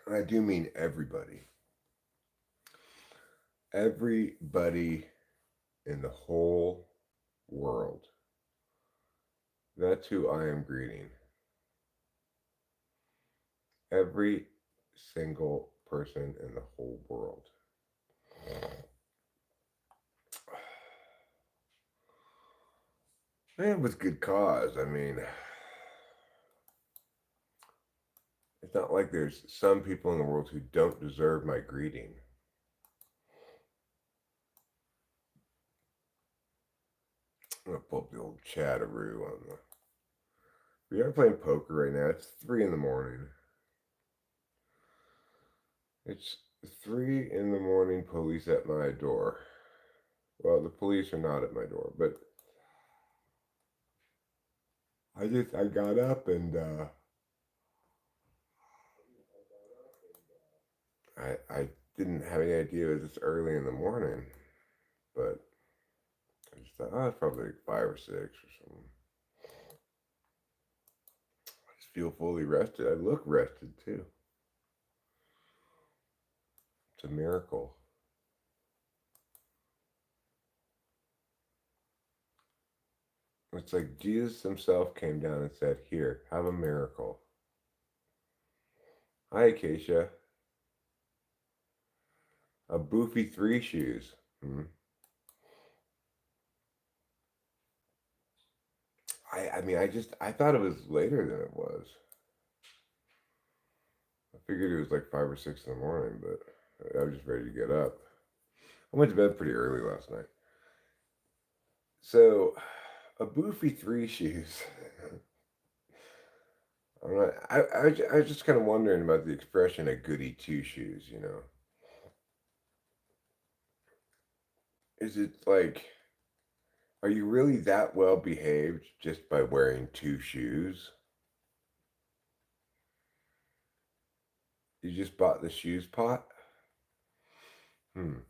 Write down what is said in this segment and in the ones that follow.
And I do mean everybody. Everybody in the whole world. That's who I am greeting. Every single person in the whole world. And with good cause. I mean, it's not like there's some people in the world who don't deserve my greeting. I'm gonna pull up the old chatteroo on the. We are playing poker right now. It's 3 in the morning. It's 3 in the morning. Police at my door. Well, the police are not at my door, but I got up and I didn't have any idea it was this early in the morning, but I just thought, oh, it's probably like 5 or 6 or something. I just feel fully rested. I look rested too. It's a miracle. It's like Jesus himself came down and said, "Here, have a miracle." Hi, Acacia. A boofy three shoes. Hmm. I mean, I thought it was later than it was. I figured it was like 5 or 6 in the morning, but I was just ready to get up. I went to bed pretty early last night. So, a boofy three shoes. I was just kind of wondering about the expression a goody two shoes, you know. Is it like, are you really that well behaved just by wearing two shoes? You just bought the shoes pot? Hmm.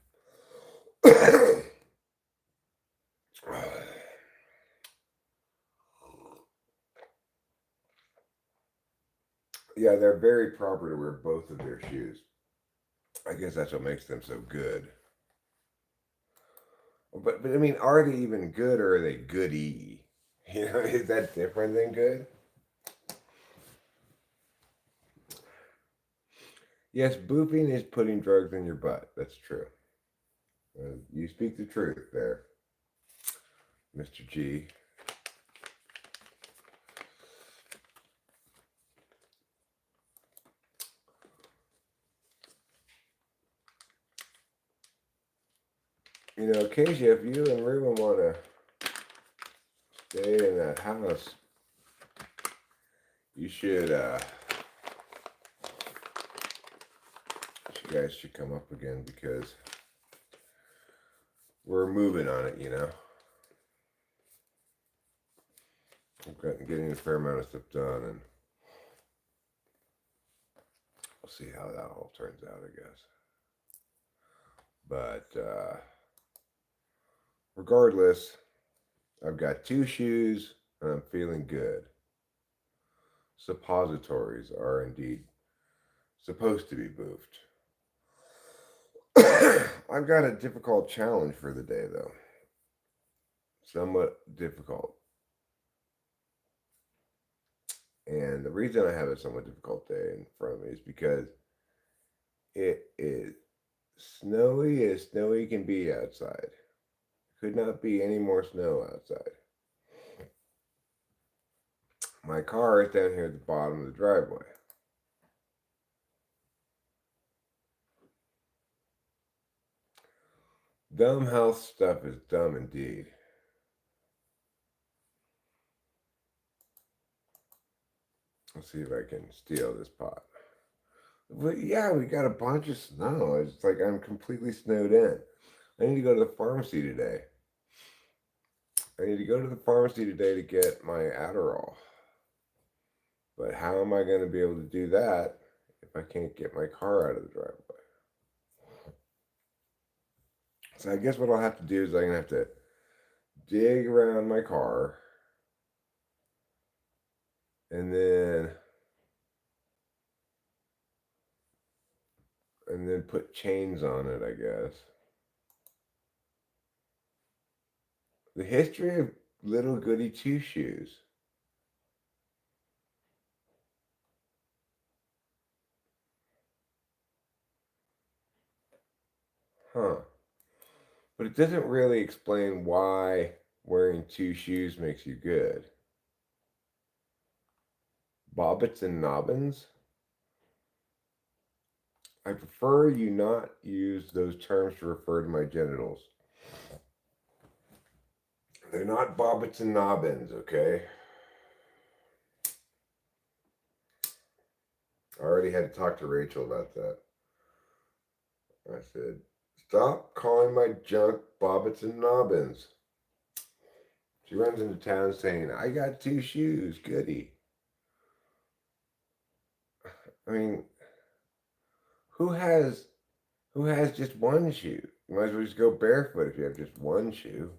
Yeah, they're very proper to wear both of their shoes. I guess that's what makes them so good. But I mean, are they even good or are they goody? You know, is that different than good? Yes, booping is putting drugs in your butt. That's true. You speak the truth there, Mr. G. You know, Acacia, if you and Ruben want to stay in that house, you should, you guys should come up again because we're moving on it, you know. We've got getting a fair amount of stuff done, and we'll see how that all turns out, I guess. But regardless, I've got two shoes and I'm feeling good. Suppositories are indeed supposed to be boofed. I've got a difficult challenge for the day, though. Somewhat difficult. And the reason I have a somewhat difficult day in front of me is because it is snowy as snowy can be outside. Could not be any more snow outside. My car is down here at the bottom of the driveway. Dumb house stuff is dumb indeed. Let's see if I can steal this pot. But yeah, we got a bunch of snow. It's like I'm completely snowed in. I need to go to the pharmacy today. I need to go to the pharmacy today to get my Adderall. But how am I going to be able to do that if I can't get my car out of the driveway? So I guess what I'll have to do is I'm going to have to dig around my car and then and then put chains on it, I guess. The history of little Goody Two Shoes. Huh. But it doesn't really explain why wearing two shoes makes you good. Bobbits and nobbins? I prefer you not use those terms to refer to my genitals. They're not bobbits and nobbins, okay? I already had to talk to Rachel about that. I said, stop calling my junk bobbits and nobbins. She runs into town saying, I got two shoes, goody. I mean, who has just one shoe? You might as well just go barefoot if you have just one shoe.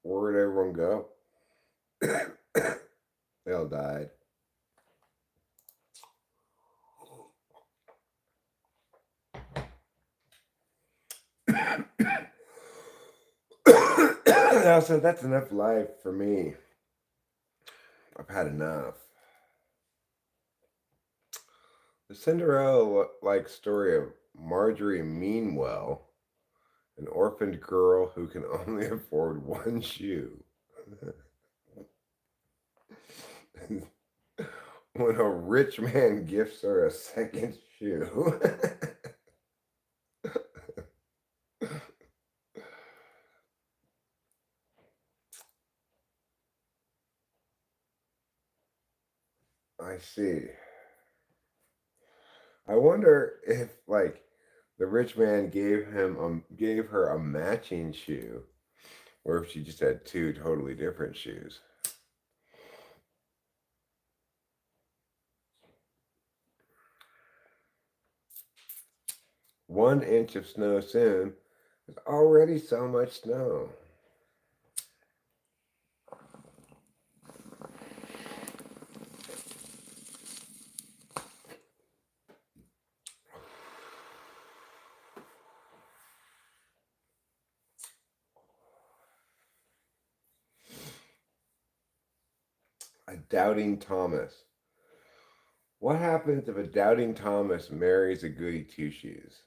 Where'd everyone go? They all died. So that's enough life for me. I've had enough. The Cinderella-like story of Marjorie Meanwell, an orphaned girl who can only afford one shoe. When a rich man gifts her a second shoe. I see. I wonder if, like, the rich man gave her a matching shoe, or if she just had two totally different shoes. One inch of snow soon. There's already so much snow. A doubting Thomas. What happens if a doubting Thomas marries a goody two shoes?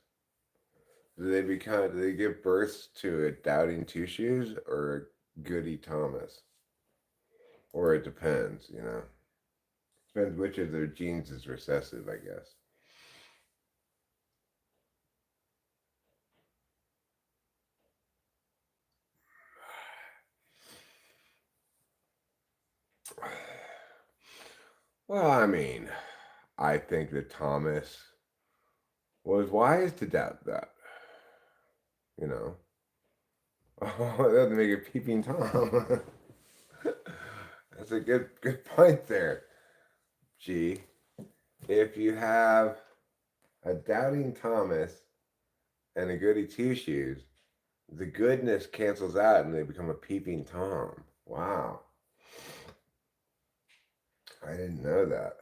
Do they give birth to a doubting two shoes or a goody Thomas? Or it depends, you know. Depends which of their genes is recessive, I guess. Well, I mean, I think that Thomas was wise to doubt that, you know. Oh, that doesn't make a peeping Tom. That's a good point there, G. If you have a doubting Thomas and a goody two shoes, the goodness cancels out and they become a peeping Tom. Wow. I didn't know that.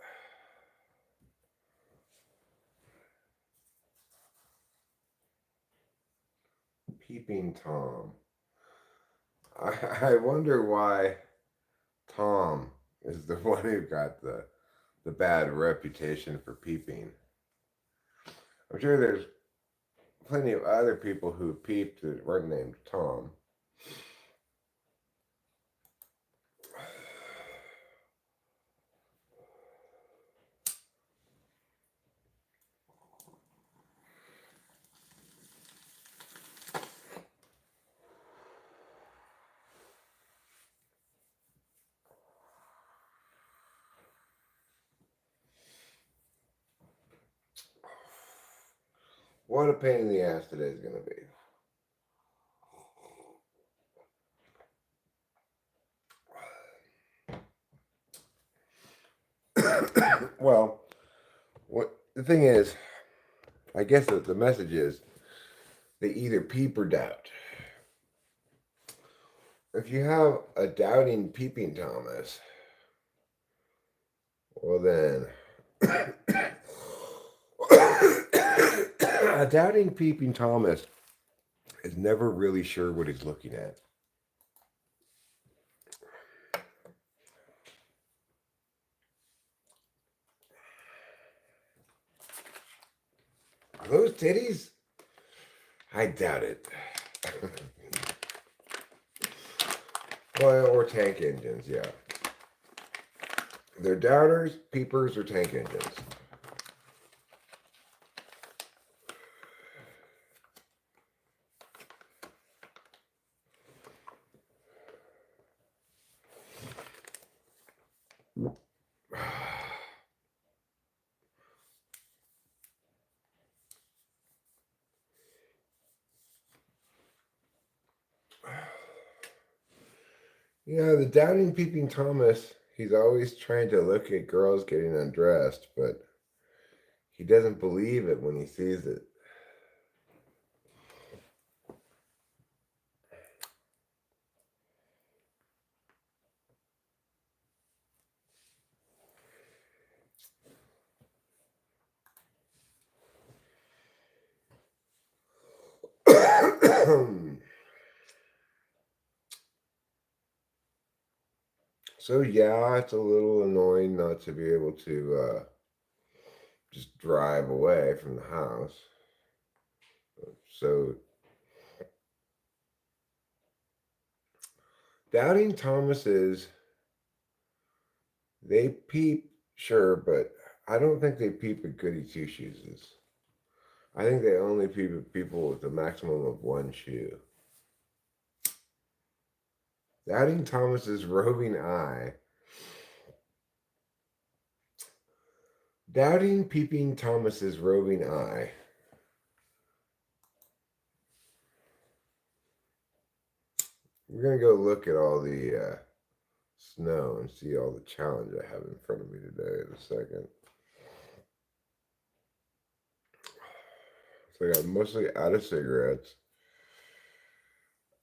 Peeping Tom. I wonder why Tom is the one who got the bad reputation for peeping. I'm sure there's plenty of other people who peeped that weren't named Tom. What a pain in the ass today's going to be. Well, the thing is, I guess the message is they either peep or doubt. If you have a doubting peeping Thomas, well then, a doubting peeping Thomas is never really sure what he's looking at. Are those titties? I doubt it. Well, or tank engines, yeah. They're doubters, peepers, or tank engines. Yeah, the doubting peeping Thomas, he's always trying to look at girls getting undressed, but he doesn't believe it when he sees it. So yeah, it's a little annoying not to be able to just drive away from the house. So doubting Thomases, they peep, sure, but I don't think they peep at Goody Two Shoes. I think they only peep at people with a maximum of one shoe. Doubting Thomas's roving eye. Doubting peeping Thomas's roving eye. We're going to go look at all the snow and see all the challenge I have in front of me today in a second. So I got mostly out of cigarettes.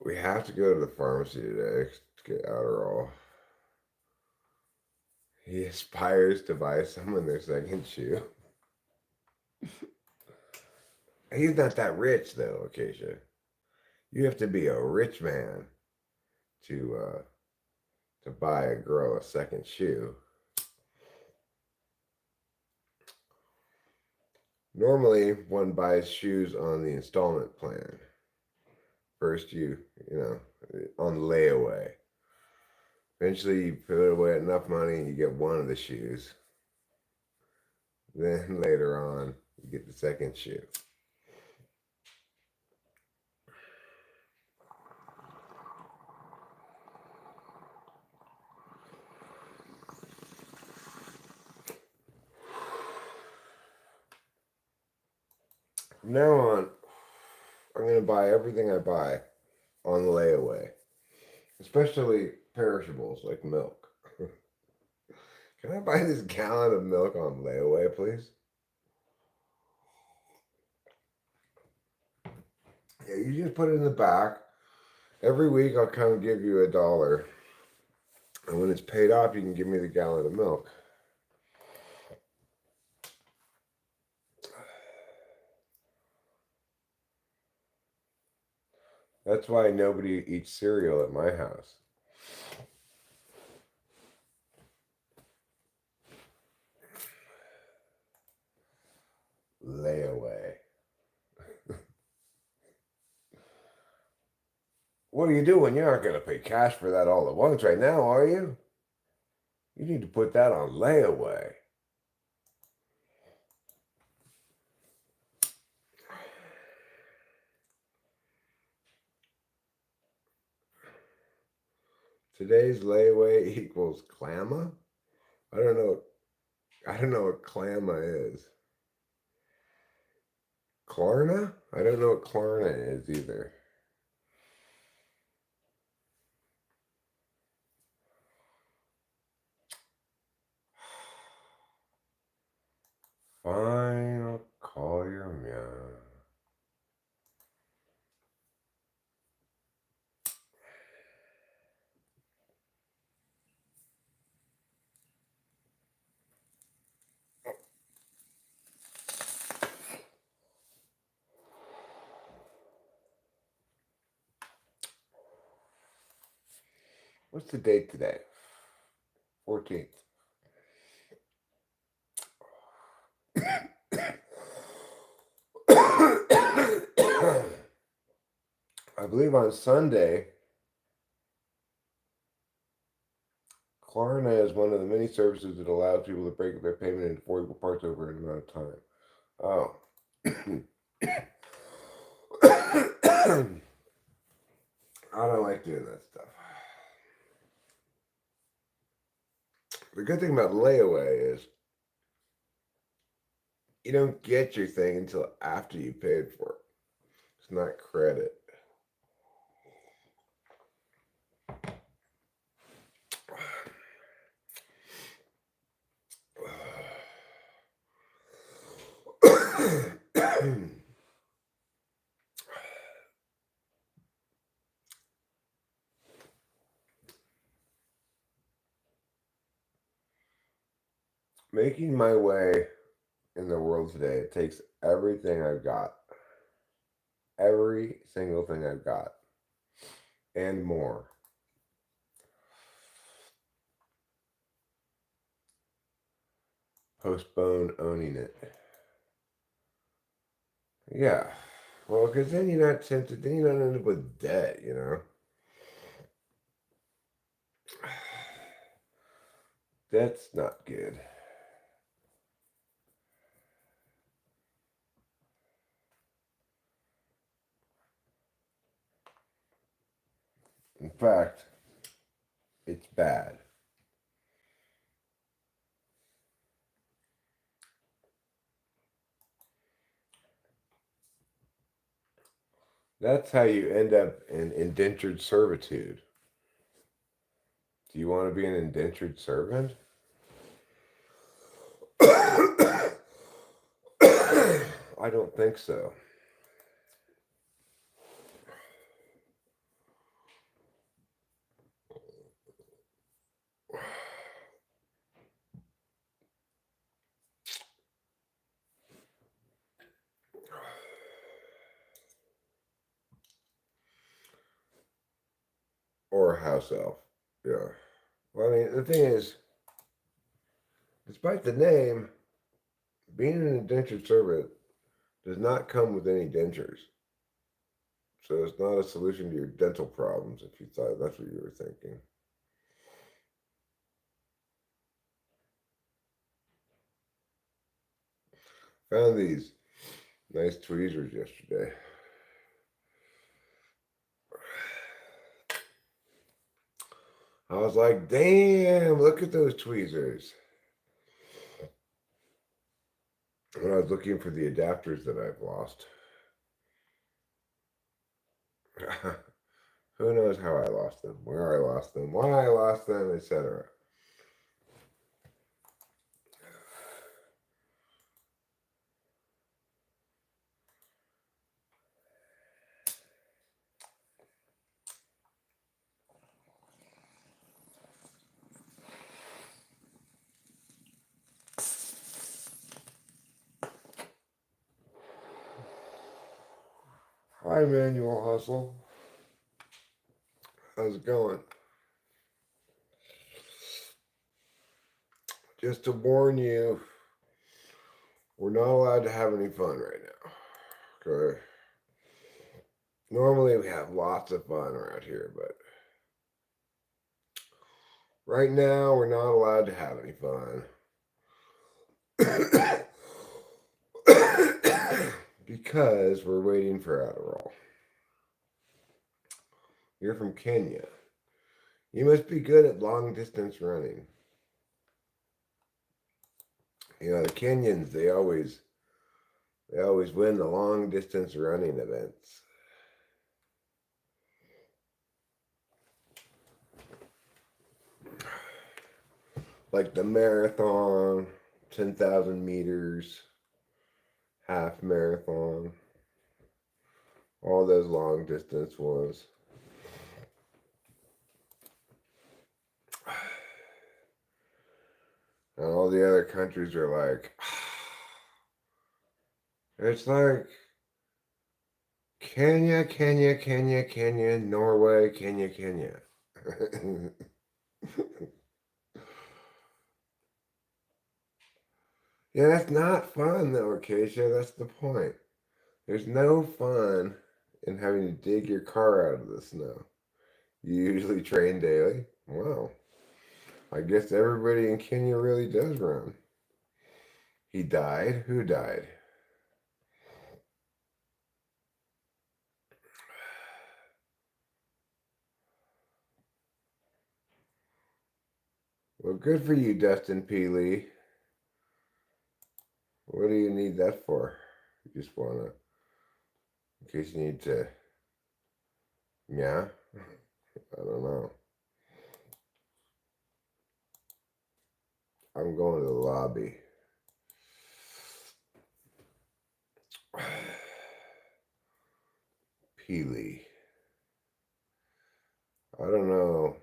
We have to go to the pharmacy today to get Adderall. He aspires to buy someone their second shoe. He's not that rich though, Acacia. You have to be a rich man to buy a girl a second shoe. Normally, one buys shoes on the installment plan. First, you know, on layaway. Eventually, you put away enough money and you get one of the shoes. Then later on, you get the second shoe. From now on, I'm going to buy everything I buy on layaway, especially perishables like milk. Can I buy this gallon of milk on layaway, please? Yeah, you just put it in the back. Every week I'll come give you $1. And when it's paid off, you can give me the gallon of milk. That's why nobody eats cereal at my house. Layaway. What are you doing? You're not going to pay cash for that all at once right now, are you? You need to put that on layaway. Today's layaway equals clamma? I don't know. I don't know what clamma is. Klarna? I don't know what Klarna is either. Fine. What's the date today? 14th. I believe on Sunday, Klarna is one of the many services that allows people to break their payment into 4 equal parts over an amount of time. Oh. I don't like doing that stuff. The good thing about layaway is you don't get your thing until after you paid for it. It's not credit. Making my way in the world today, it takes everything I've got. Every single thing I've got. And more. Postpone owning it. Yeah. Well, because then you're not tempted, then you don't end up with debt, you know? That's not good. In fact, it's bad. That's how you end up in indentured servitude. Do you want to be an indentured servant? I don't think so. Or a house elf. Yeah. Well, I mean, the thing is, despite the name, being an indentured servant does not come with any dentures. So it's not a solution to your dental problems if you thought that's what you were thinking. Found these nice tweezers yesterday. I was like, damn, look at those tweezers. When I was looking for the adapters that I've lost. Who knows how I lost them, where I lost them, why I lost them, etc. Hi, Manual Hustle. How's it going? Just to warn you, we're not allowed to have any fun right now. Okay. Normally we have lots of fun around here, but right now we're not allowed to have any fun. Because we're waiting for Adderall. You're from Kenya. You must be good at long distance running. You know, the Kenyans, they always win the long distance running events. Like the marathon, 10,000 meters, half marathon, all those long distance ones. And all the other countries are like, it's like Kenya, Kenya, Kenya, Kenya, Norway, Kenya, Kenya. Yeah, that's not fun though, Acacia. That's the point. There's no fun in having to dig your car out of the snow. You usually train daily. Wow. I guess everybody in Kenya really does run. He died? Who died? Well, good for you, Dustin P. Lee. What do you need that for? You just wanna, in case you need to, yeah? I don't know. I'm going to the lobby. Peely. I don't know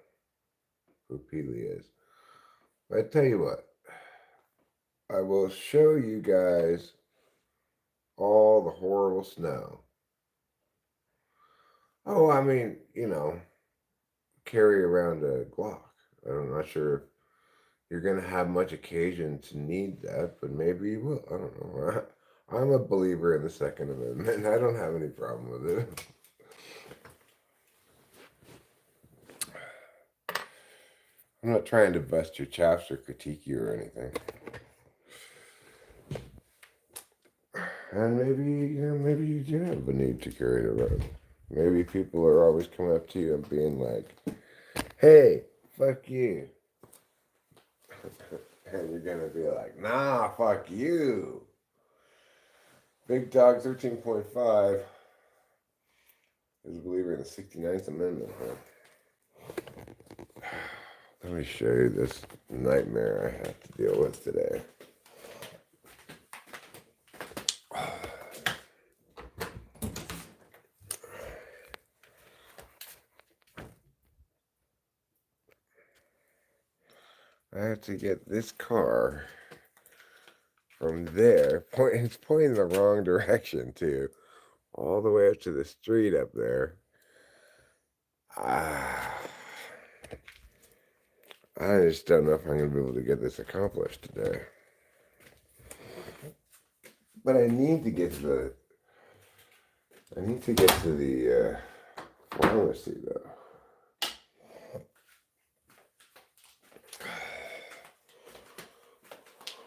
who Peely is. But I tell you what, I will show you guys all the horrible snow. Oh, I mean, carry around a Glock. I'm not sure if you're going to have much occasion to need that, but maybe you will. I don't know. I'm a believer in the Second Amendment. I don't have any problem with it. I'm not trying to bust your chops or critique you or anything. And maybe you do have a need to carry it around. Maybe people are always coming up to you and being like, "Hey, fuck you," and you're gonna be like, "Nah, fuck you." Big Dog 13.5 is a believer in the 69th Amendment. Huh? Let me show you this nightmare I have to deal with today. I have to get this car from there. It's pointing the wrong direction, too. All the way up to the street up there. I just don't know if I'm going to be able to get this accomplished today. But I need to get to the pharmacy, though.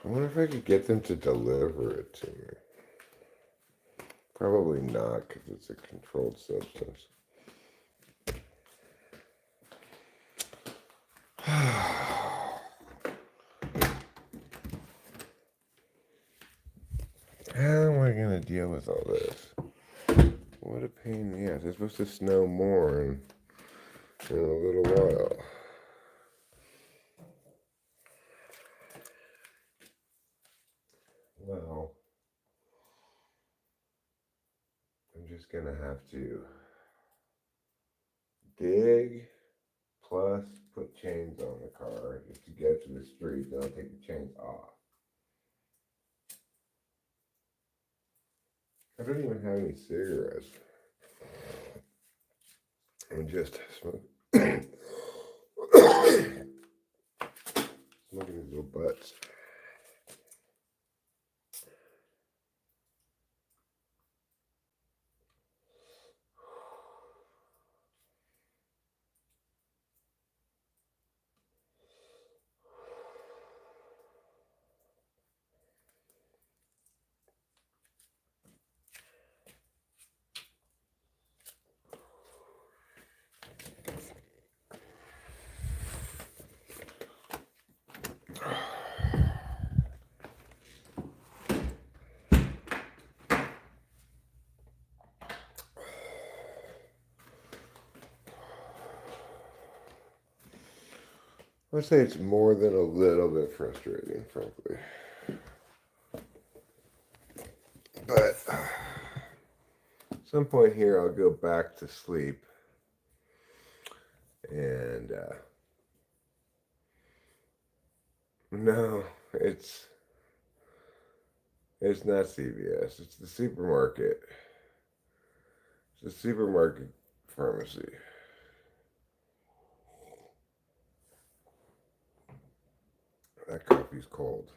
I wonder if I could get them to deliver it to me. Probably not, because it's a controlled substance. How am I going to deal with all this? What a pain in the ass. It's supposed to snow more in a little while. Well, I'm just going to have to dig plus put chains on the car just to get to the street. Then I'll take the chains off. I don't even have any cigarettes. I'm just smoking these little butts. I'd say it's more than a little bit frustrating, frankly. But at some point here, I'll go back to sleep. And no, it's not CVS. It's the supermarket. It's the supermarket pharmacy. That coffee's cold.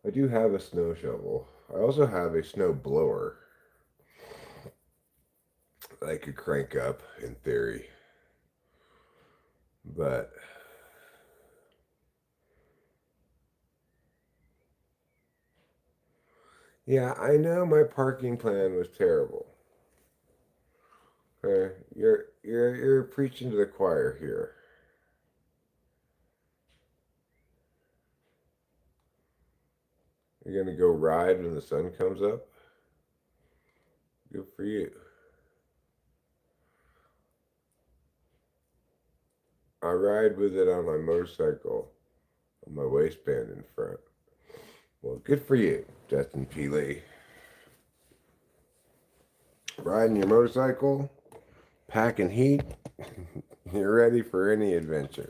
I do have a snow shovel. I also have a snow blower that I could crank up in theory. But yeah, I know my parking plan was terrible. Okay, you're preaching to the choir here. You're gonna go ride when the sun comes up? Good for you. I ride with it on my motorcycle, on my waistband in front. Well, good for you, Justin P. Lee. Riding your motorcycle, packing heat, you're ready for any adventure.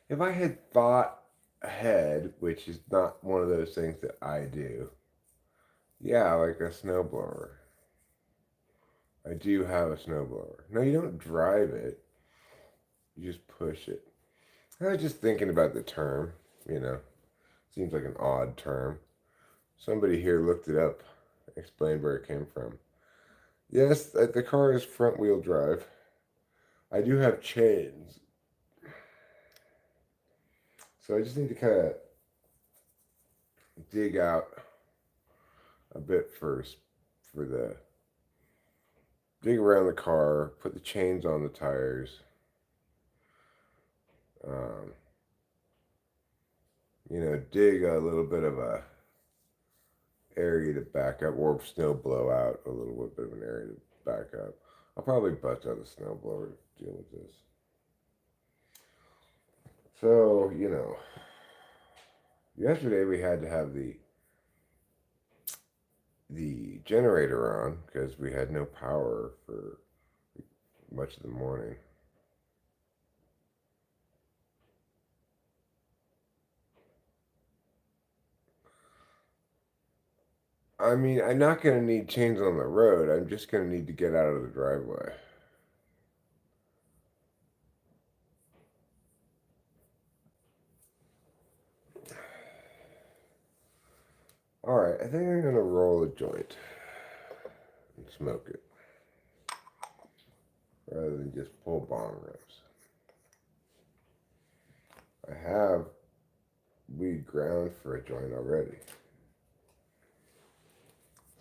If I had thought ahead, which is not one of those things that I do, yeah, like a snowblower. I do have a snowblower. No, you don't drive it. You just push it. I was just thinking about the term, you know. Seems like an odd term. Somebody here looked it up, explained where it came from. Yes, the car is front wheel drive. I do have chains. So I just need to kind of dig out a bit first for the dig around the car, put the chains on the tires. Um, dig a little bit of a area to back up, or snow blow out a little bit of an area to back up. I'll probably bust out a snow blower to deal with this. So, yesterday we had to have the generator on because we had no power for much of the morning. I mean, I'm not going to need chains on the road. I'm just going to need to get out of the driveway. All right, I think I'm going to roll a joint and smoke it rather than just pull bong rips. I have weed ground for a joint already.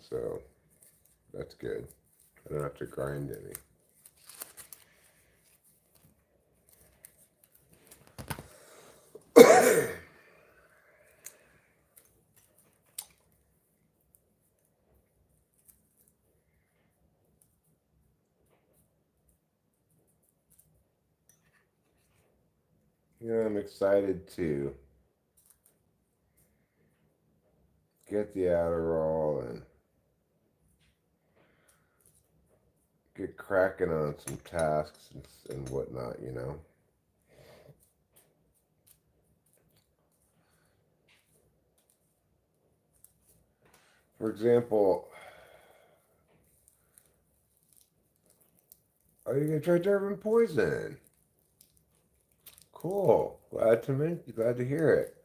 So that's good. I don't have to grind any. I'm excited to get the Adderall and get cracking on some tasks and whatnot. For example, are you going to try German poison? Cool. Glad to hear it.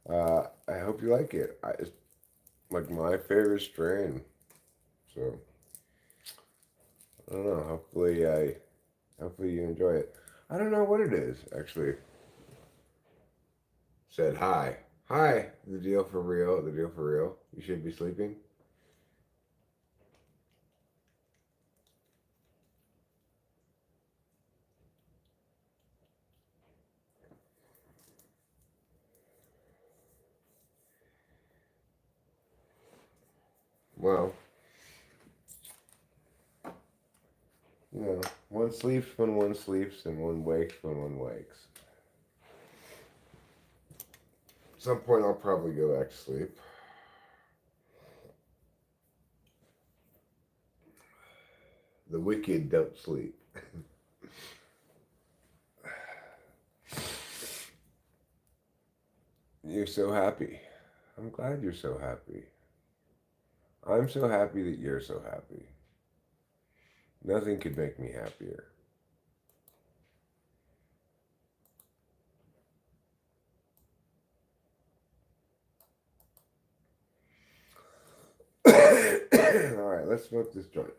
I hope you like it. It's like my favorite strain. So, I don't know. Hopefully you enjoy it. I don't know what it is, actually. Said hi. Hi. The deal for real. The deal for real. You should be sleeping. Well, one sleeps when one sleeps and one wakes when one wakes. At some point I'll probably go back to sleep. The wicked don't sleep. You're so happy. I'm glad you're so happy. I'm so happy that you're so happy. Nothing could make me happier. Alright, let's smoke this joint.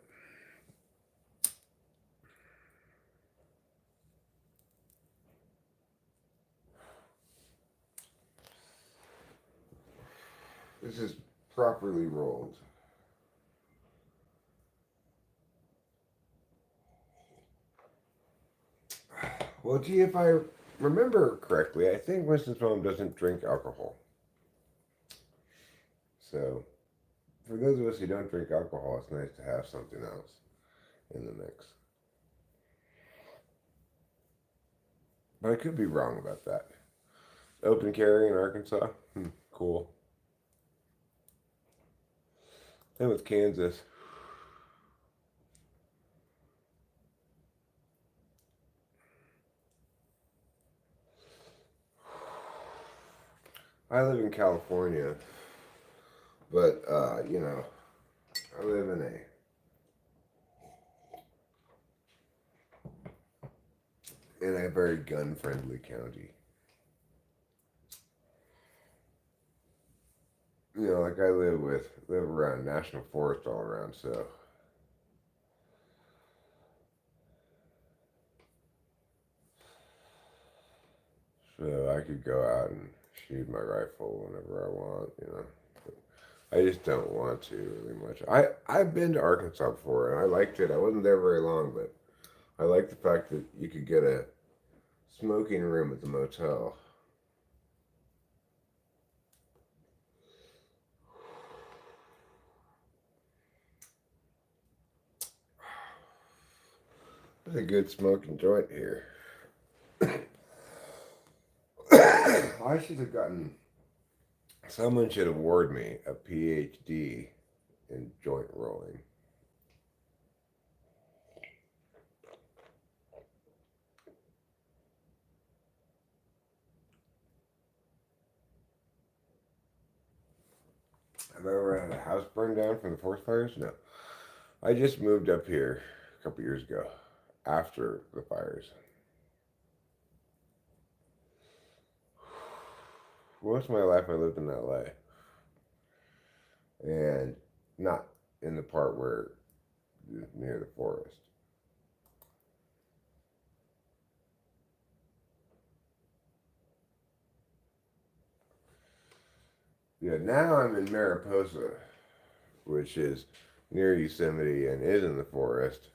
This is properly rolled. Well, gee, if I remember correctly, I think Winston's mom doesn't drink alcohol. So, for those of us who don't drink alcohol, it's nice to have something else in the mix. But I could be wrong about that. Open carry in Arkansas? Cool. Same with Kansas. I live in California, but, I live in a very gun-friendly county. Like I live around national forest all around, so I could go out and shoot my rifle whenever I want. I just don't want to really much. I've been to Arkansas before and I liked it. I wasn't there very long, but I like the fact that you could get a smoking room at the motel. That's a good smoking joint here. I should have gotten. Someone should award me a PhD in joint rolling. Have I ever had a house burned down from the forest fires? No. I just moved up here a couple years ago after the fires. Most of my life I lived in LA. And not in the part where near the forest. Yeah, now I'm in Mariposa, which is near Yosemite and is in the forest.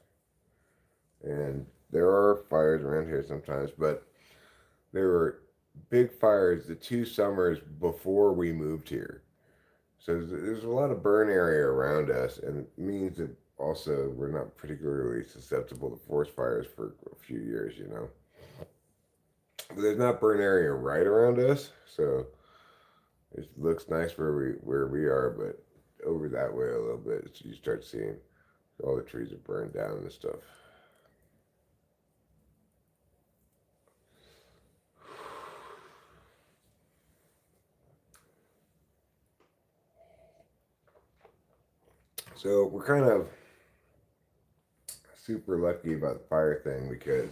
And there are fires around here sometimes, but there were big fires the 2 summers before we moved here. So there's a lot of burn area around us, and it means that also we're not particularly susceptible to forest fires for a few years. But there's not burn area right around us, so it looks nice where we are, but over that way a little bit, so you start seeing all the trees are burned down and stuff. So we're kind of super lucky about the fire thing because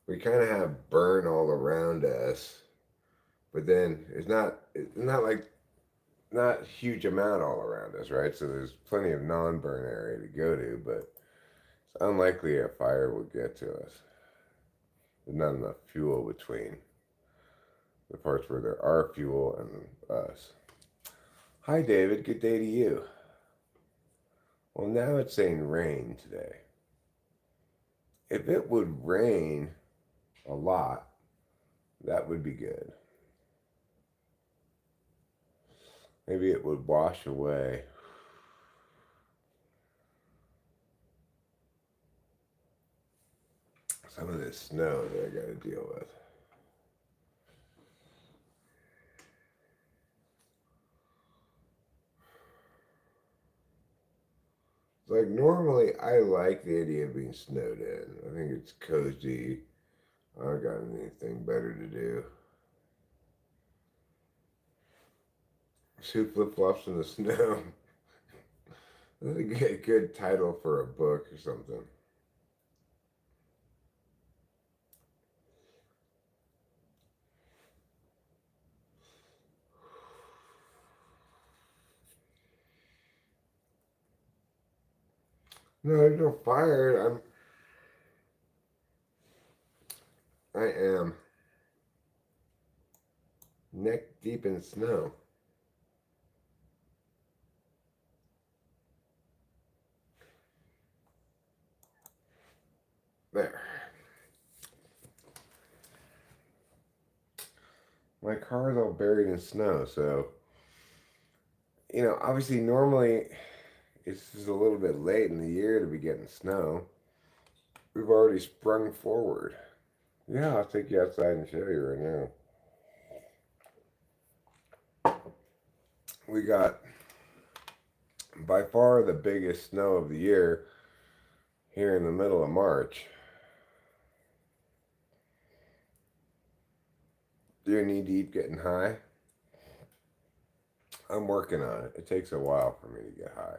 we kind of have burn all around us, but then it's not like not huge amount all around us, right? So there's plenty of non-burn area to go to, but it's unlikely a fire will get to us. There's not enough fuel between the parts where there are fuel and us. Hi, David. Good day to you. Well, now it's saying rain today. If it would rain a lot, that would be good. Maybe it would wash away some of this snow that I got to deal with. Like normally, I like the idea of being snowed in. I think it's cozy. I don't got anything better to do. Shoe flip-flops in the snow. That's a good title for a book or something. No, there's no fire. I am neck deep in snow. There. My car's all buried in snow, so obviously normally it's just a little bit late in the year to be getting snow. We've already sprung forward. Yeah, I'll take you outside and show you right now. We got by far the biggest snow of the year here in the middle of March. You're knee deep getting high. I'm working on it. It takes a while for me to get high.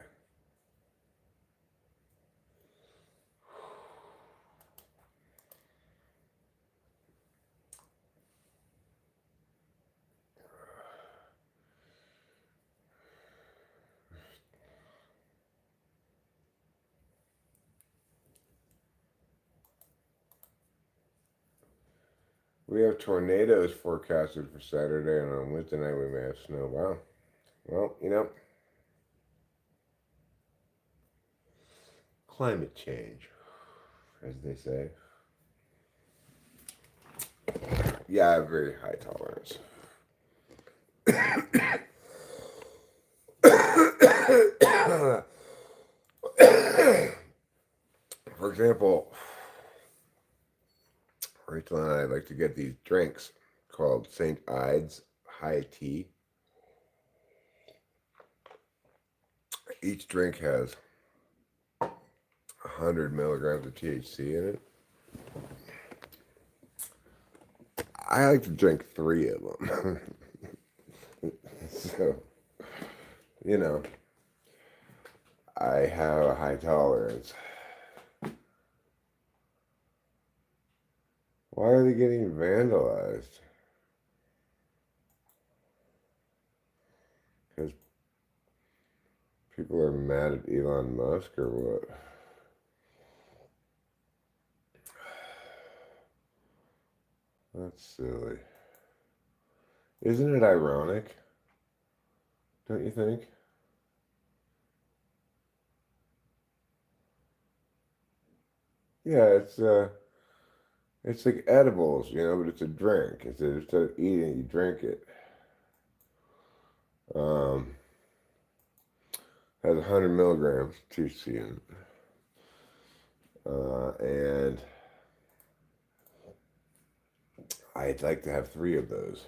We have tornadoes forecasted for Saturday, and on Wednesday night we may have snow. Wow. Well, climate change, as they say. Yeah, I have very high tolerance. For example, Rachel and I like to get these drinks called St. Ides High Tea. Each drink has 100 milligrams of THC in it. I like to drink 3 of them. So, I have a high tolerance. Why are they getting vandalized? Because people are mad at Elon Musk or what? That's silly. Isn't it ironic? Don't you think? Yeah, it's like edibles, but it's a drink. Instead of eating, you drink it. Has 100 milligrams THC in it. And I'd like to have 3 of those.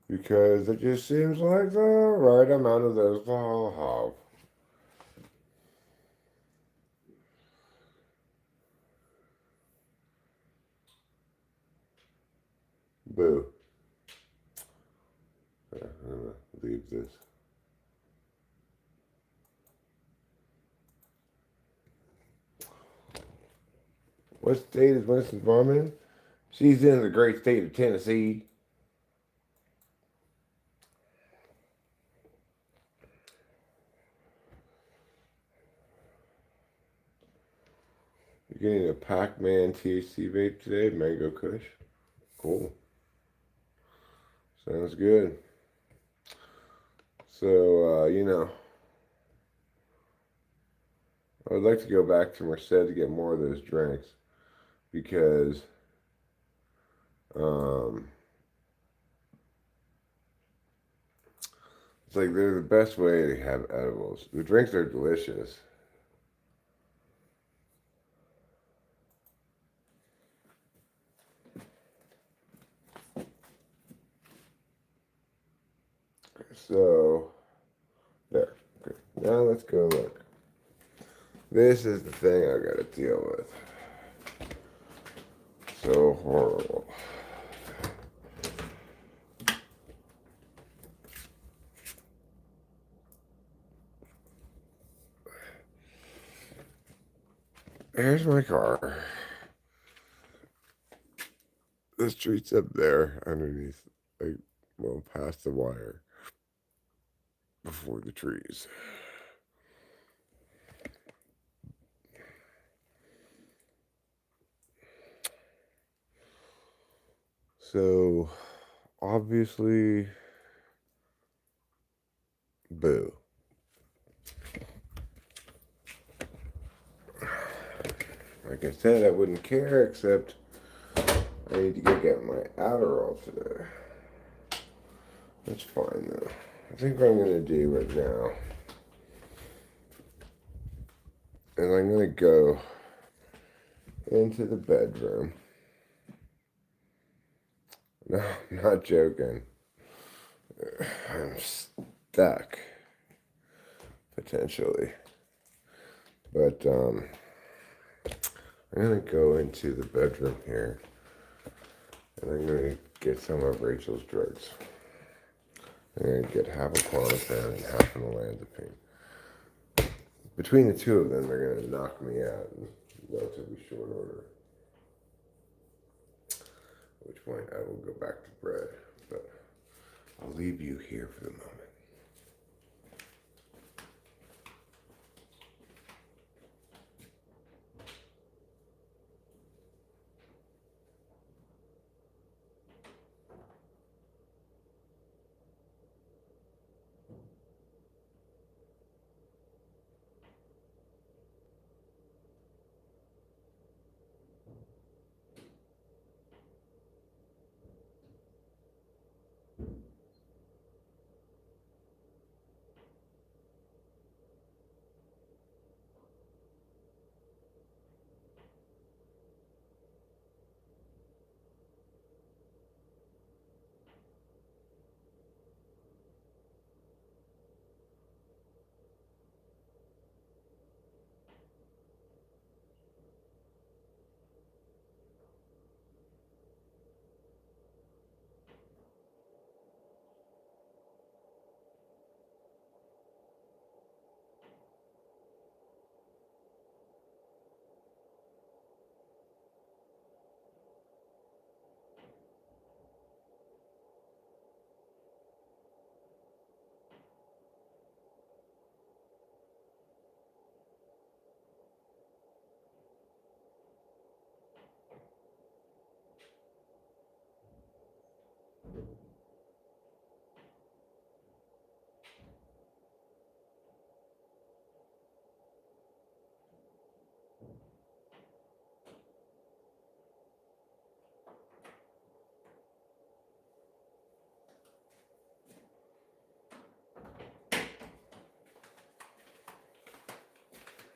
Because it just seems like the right amount of those to have. Boo. I'm gonna leave this. What state is Winston's mom in? She's in the great state of Tennessee. You're getting a Pac-Man THC vape today, Mango Kush. Cool. Sounds good. So, I would like to go back to Merced to get more of those drinks because it's like they're the best way to have edibles. The drinks are delicious. So, there. Okay. Now let's go look. This is the thing I gotta deal with. so horrible. Here's my car. The street's up there underneath, like, well, past the wire before the trees. So, obviously, boo. Like I said, I wouldn't care, except I need to go get my Adderall today. That's fine, though. I think what I'm going to do right now is I'm going to go into the bedroom. No, I'm not joking. I'm stuck, potentially. But, I'm going to go into the bedroom here, and I'm going to get some of Rachel's drugs. I'm going to get half a Clonopin and half an olanzapine. Between the two of them, they're going to knock me out in relatively short order. At which point I will go back to bread. But I'll leave you here for the moment.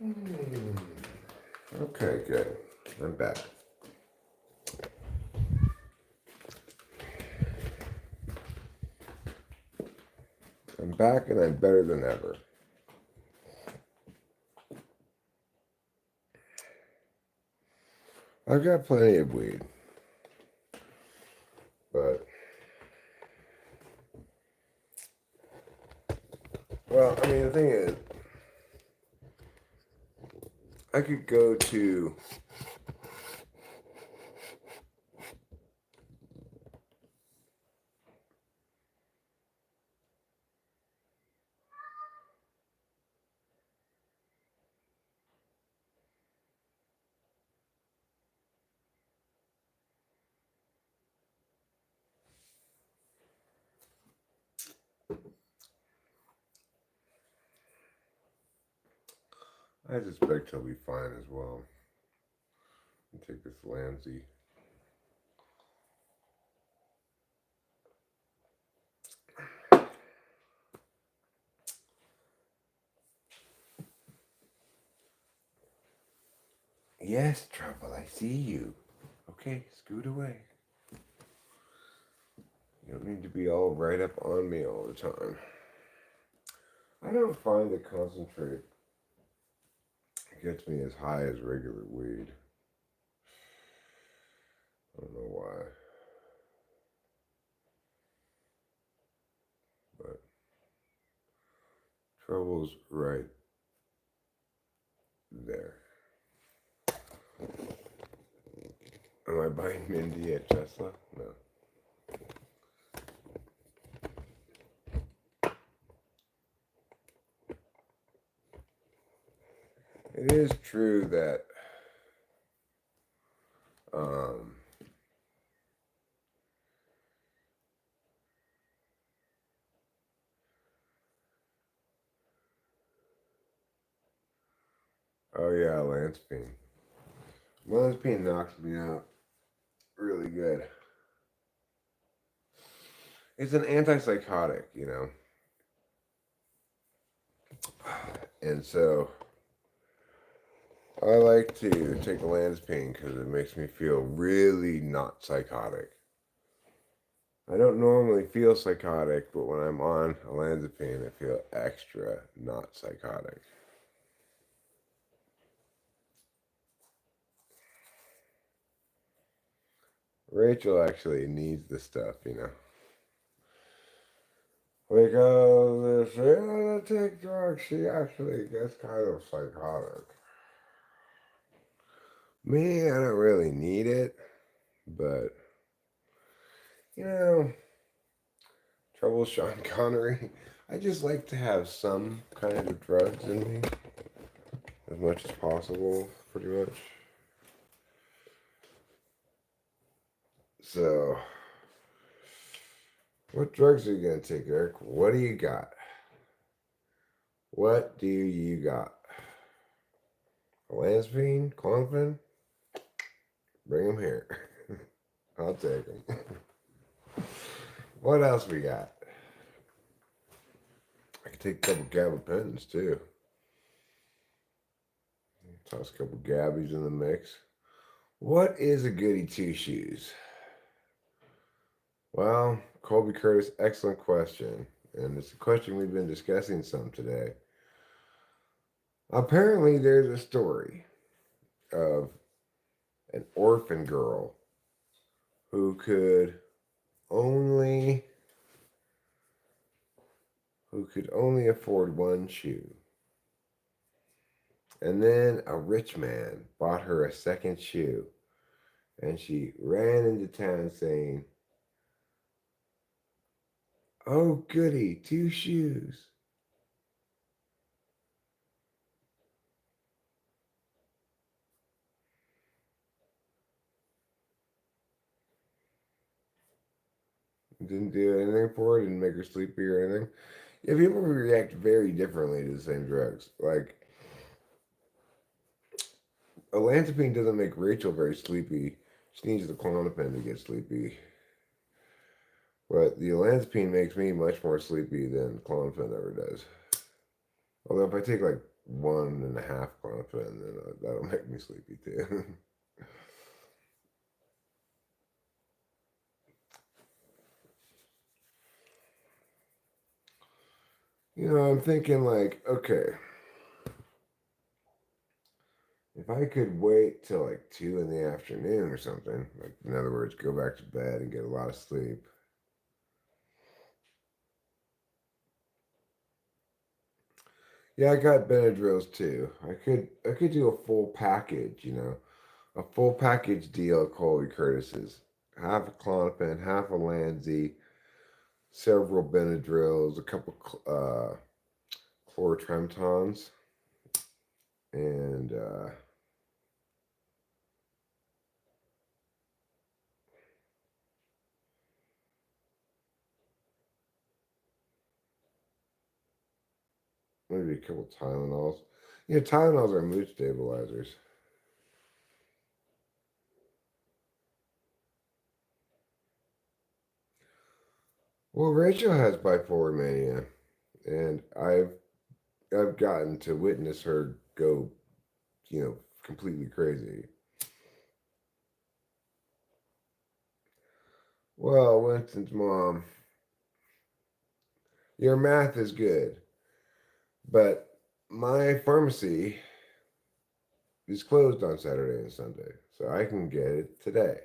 Okay, good. I'm back. I'm back and I'm better than ever. I've got plenty of weed. But, well, I mean, the thing is, I could go to I suspect he'll be fine as well. I'll take this Lancy. Yes, Trouble, I see you. Okay, scoot away. You don't need to be all right up on me all the time. I don't find that concentrate gets me as high as regular weed. I don't know why. But trouble's right there. Am I buying Mindy at Tesla? No. It is true that um, oh yeah, Lanspeene. Lanspeene knocks me out really good. It's an antipsychotic, you know. And so I like to take Lanspeene because it makes me feel really not psychotic. I don't normally feel psychotic, but when I'm on olanzapine, I feel extra not psychotic. Rachel actually needs the stuff, you know. Because if she doesn't take drugs, she actually gets kind of psychotic. Me, I don't really need it, but, you know, trouble Sean Connery. I just like to have some kind of drugs in me as much as possible, pretty much. So, what drugs are you going to take, Eric? What do you got? What do you got? Olanzapine? Clonopin? Bring them here. I'll take them. What else we got? I could take a couple gabapentins too. Toss a couple gabbies in the mix. What is a Goody Two Shoes? Well, Colby Curtis, excellent question. And it's a question we've been discussing some today. Apparently, there's a story of an orphan girl who could only afford one shoe. And then a rich man bought her a second shoe, and she ran into town saying, "Oh, goody, two shoes." Didn't do anything for her, didn't make her sleepy or anything. Yeah, people react very differently to the same drugs. Like, olanzapine doesn't make Rachel very sleepy. She needs the Klonopin to get sleepy. But the olanzapine makes me much more sleepy than Klonopin ever does. Although if I take like 1.5 Klonopin, then that'll make me sleepy too. You know, I'm thinking like, okay, if I could wait till like 2 in the afternoon or something, like in other words, go back to bed and get a lot of sleep. Yeah, I got Benadryls too. I could do a full package, you know, a full package deal at Coley Curtis's. Half a Klonopin, half a Lanzi, several Benadryls, a couple chlorotremptons, and maybe a couple Tylenols. Yeah, Tylenols are mood stabilizers. Well, Rachel has bipolar mania, and I've gotten to witness her go, you know, completely crazy. Well, Winston's mom, your math is good, but my pharmacy is closed on Saturday and Sunday, so I can get it today.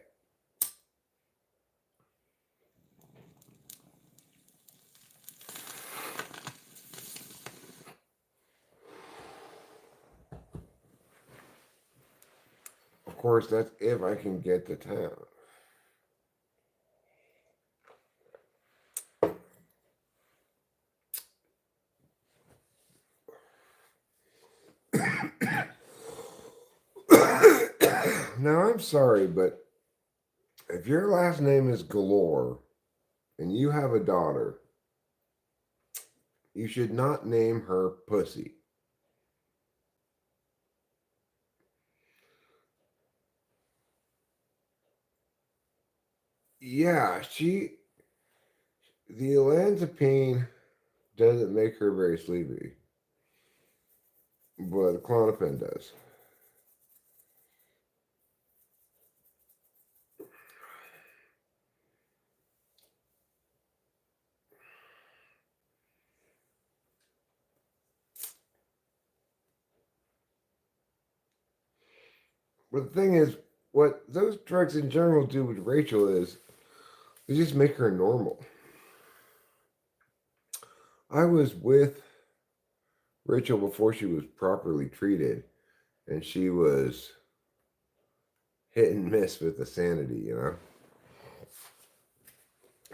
Of course, that's if I can get to town. Now, I'm sorry, but if your last name is Galore and you have a daughter, you should not name her Pussy. Yeah, the olanzapine doesn't make her very sleepy, but the Klonopin does. But the thing is, what those drugs in general do with Rachel is they just make her normal. I was with Rachel before she was properly treated, and she was hit and miss with the sanity, you know.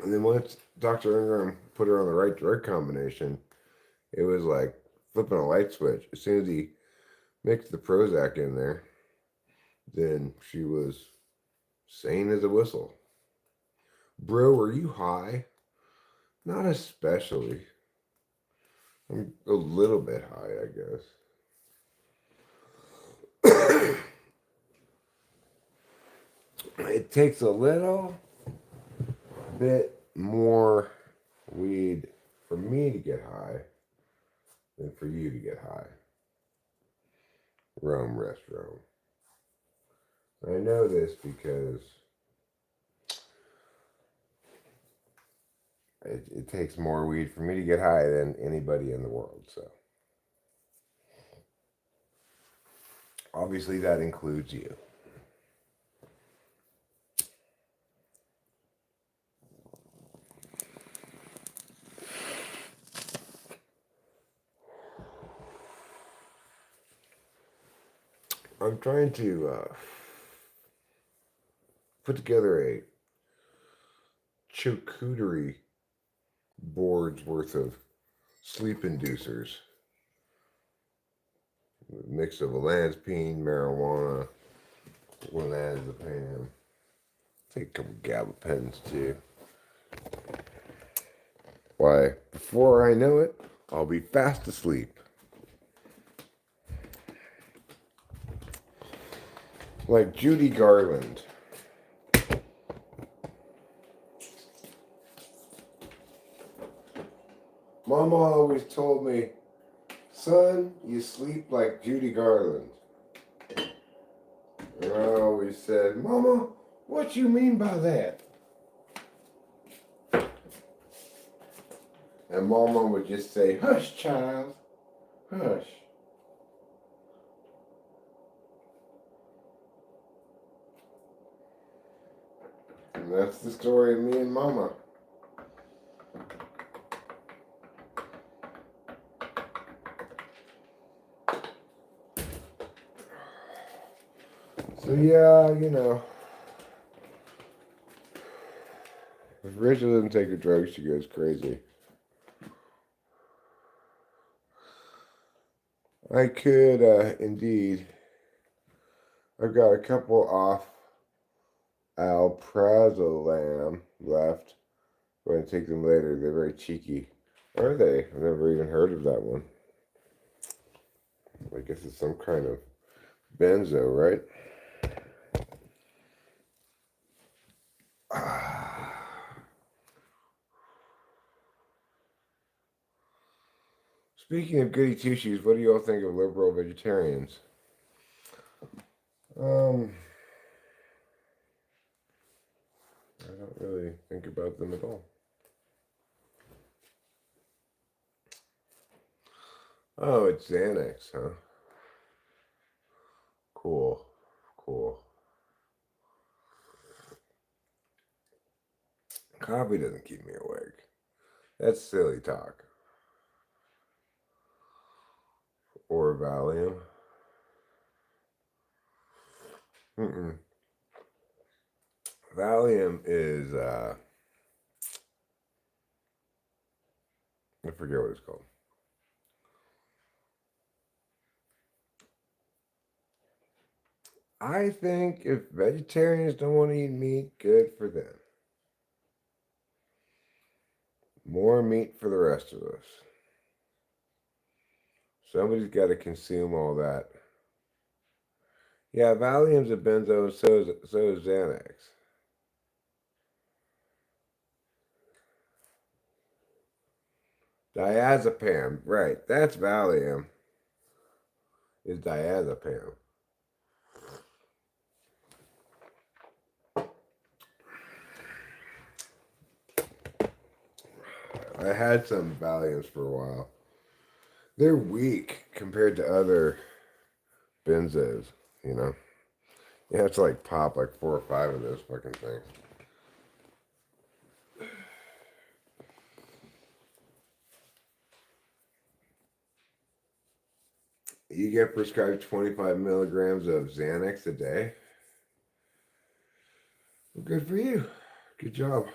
And then once Dr. Ingram put her on the right drug combination, it was like flipping a light switch. As soon as he mixed the Prozac in there, then she was sane as a whistle. Bro, are you high? Not especially. I'm a little bit high, I guess. It takes a little bit more weed for me to get high than for you to get high. Rome, rest, Rome. I know this because it takes more weed for me to get high than anybody in the world. So obviously that includes you. I'm trying to put together a charcuterie board's worth of sleep inducers. A mix of olanzapine, marijuana, olanzapine. Take a couple gabapentins too. Why, before I know it, I'll be fast asleep. Like Judy Garland. Mama always told me, son, you sleep like Judy Garland. And I always said, Mama, what you mean by that? And Mama would just say, hush, child, hush. And that's the story of me and Mama. So yeah, you know, if Rachel doesn't take her drugs, she goes crazy. I could, indeed. I've got a couple off alprazolam left. I'm going to take them later. They're very cheeky. Are they? I've never even heard of that one. I guess it's some kind of benzo, right? Speaking of Goody Two Shoes, what do you all think of liberal vegetarians? I don't really think about them at all. Oh, it's Xanax, huh? Cool. Cool. Coffee doesn't keep me awake. That's silly talk. Or Valium. Mm-mm. Valium is, I forget what it's called. I think if vegetarians don't want to eat meat, good for them. More meat for the rest of us. Somebody's got to consume all that. Yeah, Valium's a benzo, and so is Xanax. Diazepam, right? That's Valium. Is diazepam. I had some Valiums for a while. They're weak compared to other benzos, you know. You have to like pop like 4 or 5 of those fucking things. You get prescribed 25 milligrams of Xanax a day. Well, good for you. Good job.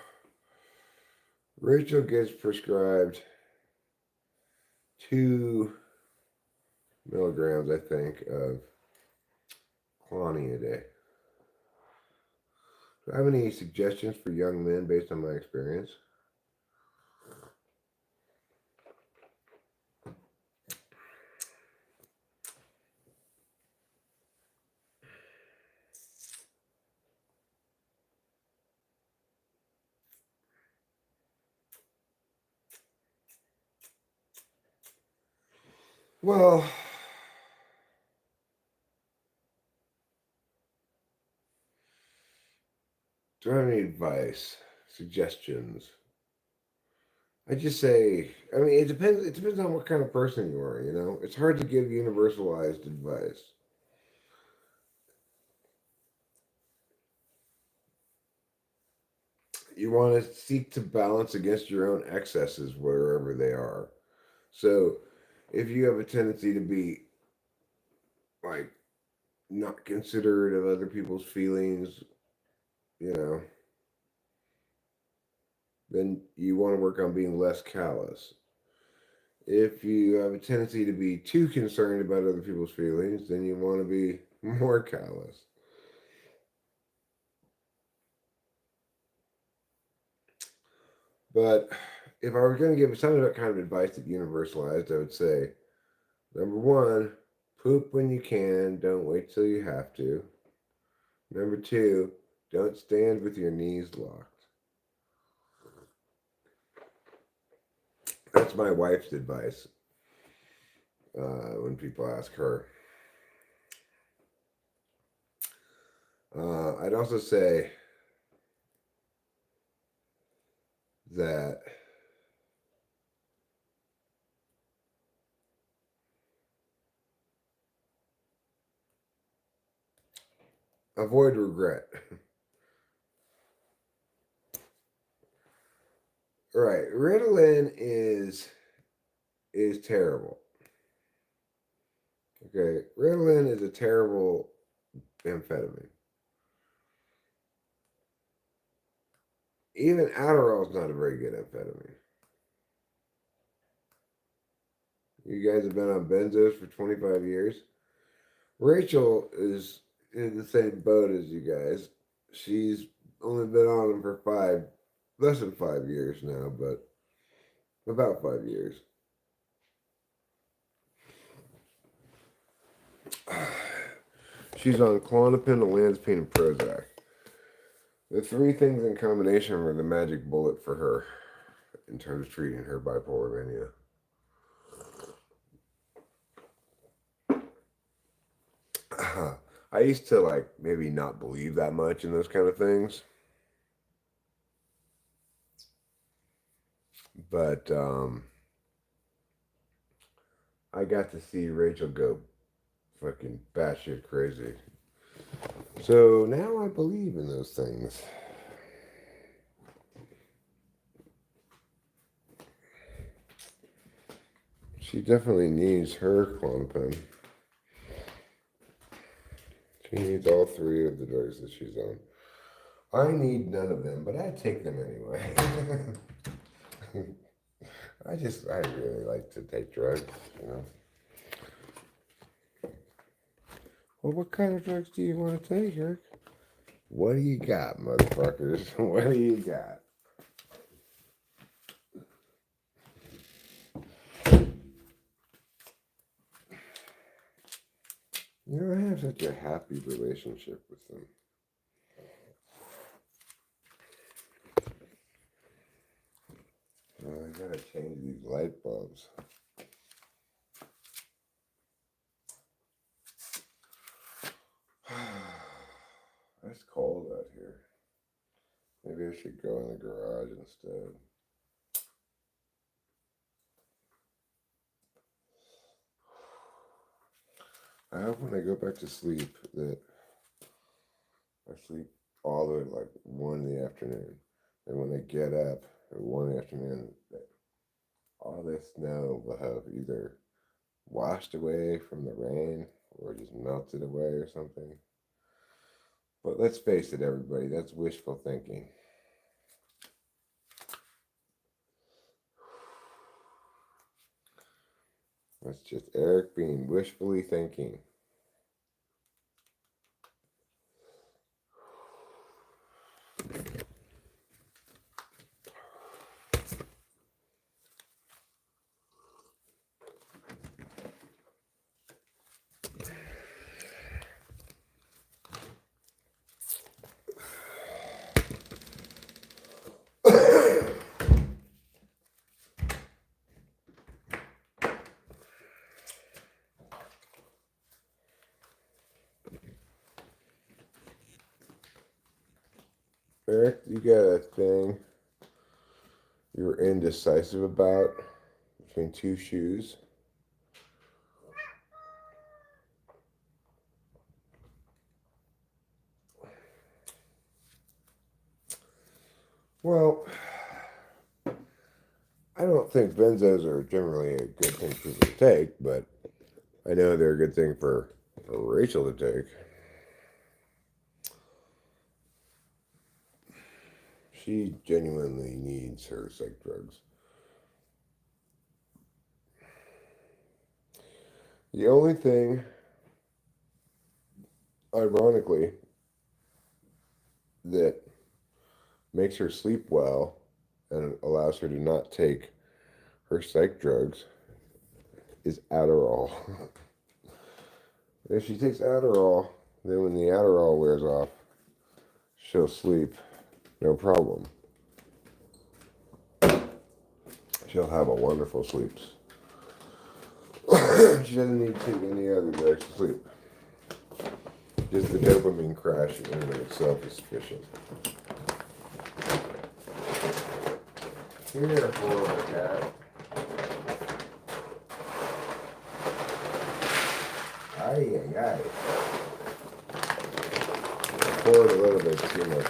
Rachel gets prescribed 2 milligrams, I think, of Clonny a day. Do I have any suggestions for young men based on my experience? Well, do I have any advice, suggestions? I just say, I mean, it depends. It depends on what kind of person you are. You know, it's hard to give universalized advice. You want to seek to balance against your own excesses wherever they are. So, if you have a tendency to be like not considerate of other people's feelings, you know, then you want to work on being less callous. If you have a tendency to be too concerned about other people's feelings, then you want to be more callous. But if I were going to give some kind of advice that universalized, I would say number one, poop when you can, don't wait till you have to. Number two, don't stand with your knees locked. That's my wife's advice when people ask her. I'd also say that avoid regret. Right, Ritalin is terrible. Okay, Ritalin is a terrible amphetamine. Even Adderall is not a very good amphetamine. You guys have been on benzos for 25 years. Rachel is in the same boat as you guys. She's only been on them for less than 5 years now, but about 5 years. She's on Klonopin, olanzapine, and Prozac. The three things in combination were the magic bullet for her in terms of treating her bipolar mania. I used to like maybe not believe that much in those kind of things. But I got to see Rachel go fucking batshit crazy. So now I believe in those things. She definitely needs her Klonopin. She She needs all three of the drugs that she's on. I need none of them, but I take them anyway. I really like to take drugs, you know. Well, what kind of drugs do you want to take, Eric? What do you got, motherfuckers? What do you got? You know, I have such a happy relationship with them. Well, I gotta change these light bulbs. It's cold out here. Maybe I should go in the garage instead. I hope when I go back to sleep that I sleep all the way like 1 in the afternoon. And when I get up at 1 in the afternoon, all this snow will have either washed away from the rain or just melted away or something. But let's face it, everybody, that's wishful thinking. That's just Eric being wishfully thinking. Eric, you got a thing you're indecisive about between two shoes? Well, I don't think benzos are generally a good thing for people to take, but I know they're a good thing for Rachel to take. She genuinely needs her psych drugs. The only thing, ironically, that makes her sleep well and allows her to not take her psych drugs is Adderall. If she takes Adderall, then when the Adderall wears off, she'll sleep no problem. She'll have a wonderful sleep. She doesn't need to take any other drugs to sleep. Just the dopamine crash in and of itself is sufficient. Here, poor cat. Ay, ay, ay. I poured a little bit too much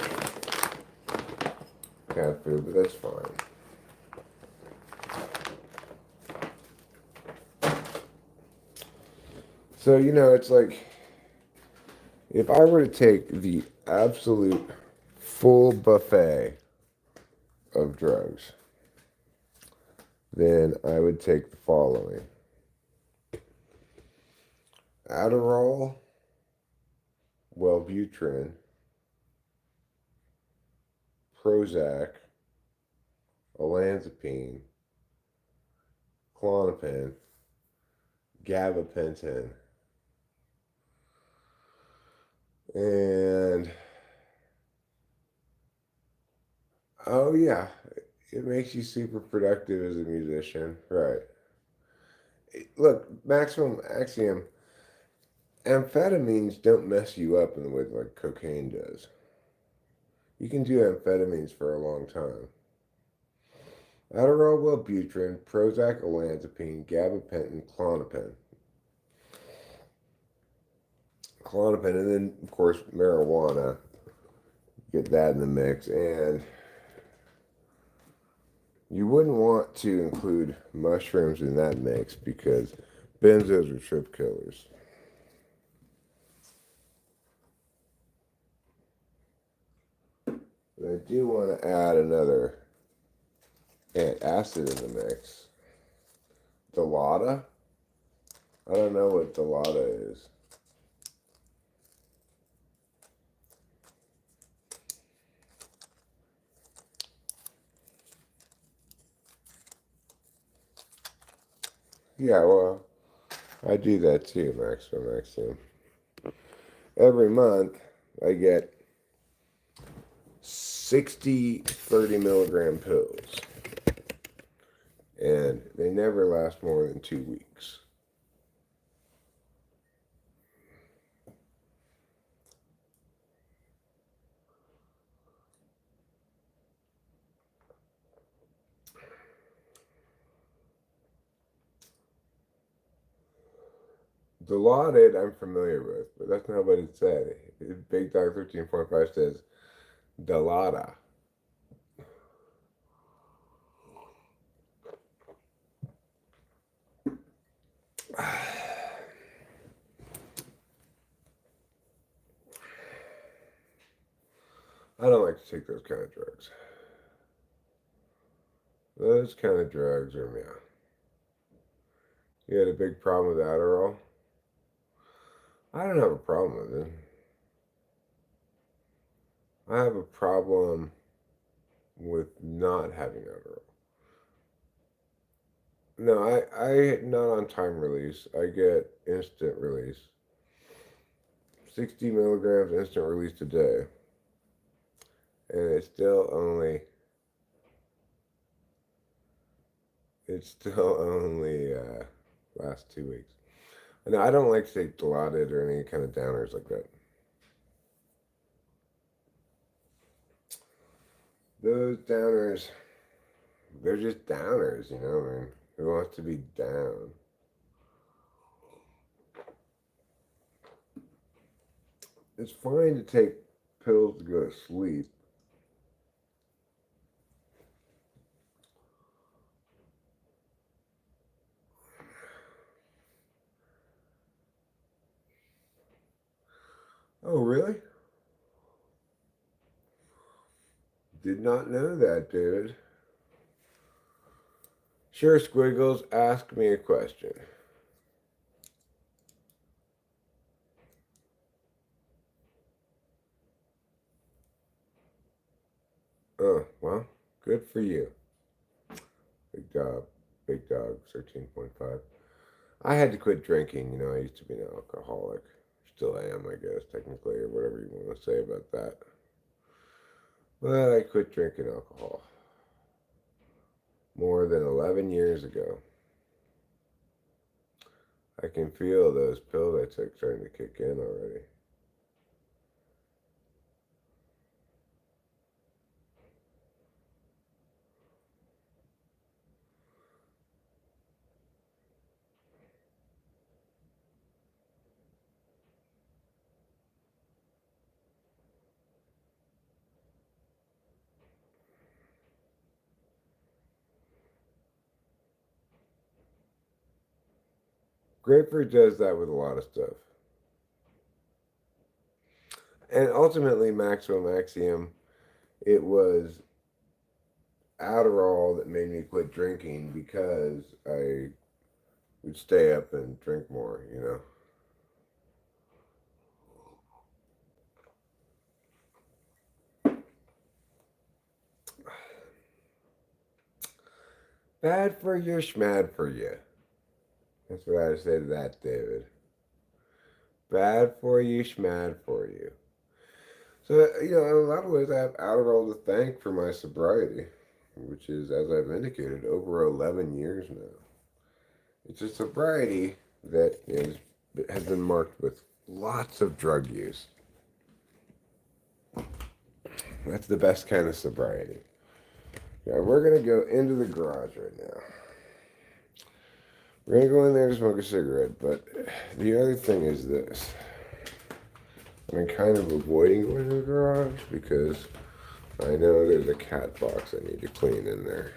cat food, but that's fine. So, you know, it's like, if I were to take the absolute full buffet of drugs, then I would take the following: Adderall, Wellbutrin, Prozac, olanzapine, Klonopin, gabapentin, and oh yeah, it makes you super productive as a musician, right? Look, maximum axiom: amphetamines don't mess you up in the way that like cocaine does. You can do amphetamines for a long time. Adderall, Wellbutrin, Prozac, olanzapine, gabapentin, Klonopin. Klonopin, and then of course marijuana. Get that in the mix, and you wouldn't want to include mushrooms in that mix because benzos are trip killers. I do want to add another antacid in the mix. Delata. I don't know what Delata is. Yeah, well, I do that too, Maximum. Every month, I get 60 30 milligram pills. And they never last more than 2 weeks. Dilaudid I'm familiar with, but that's not what it said. Big Dog 13.5 says Dilata. I don't like to take those kind of drugs. Those kind of drugs are meow. You had a big problem with Adderall? I don't have a problem with it. I have a problem with not having Adderall. No, I not on time release. I get instant release. 60 milligrams instant release a day. And it's still only last 2 weeks. No, I don't like to take Dilaudid or any kind of downers like that. Those downers, they're just downers, you know, man. Who wants to be down? It's fine to take pills to go to sleep. Oh, really? Did not know that, David. Sure, Squiggles, ask me a question. Oh, well, good for you. Big dog, 13.5. I had to quit drinking, you know, I used to be an alcoholic. Still am, I guess, technically, or whatever you want to say about that. But I quit drinking alcohol more than 11 years ago. I can feel those pills I took starting to kick in already. Grapefruit does that with a lot of stuff. And ultimately, Axiom, it was Adderall that made me quit drinking because I would stay up and drink more, you know. Bad for you, schmad for you. That's what I say to that, David. Bad for you, schmad for you. So, you know, in a lot of ways, I have Adderall to thank for my sobriety, which is, as I've indicated, over 11 years now. It's a sobriety that has been marked with lots of drug use. That's the best kind of sobriety. Yeah, we're going to go into the garage right now. We're going to go in there to smoke a cigarette, but the other thing is this. I'm kind of avoiding going to the garage because I know there's a cat box I need to clean in there.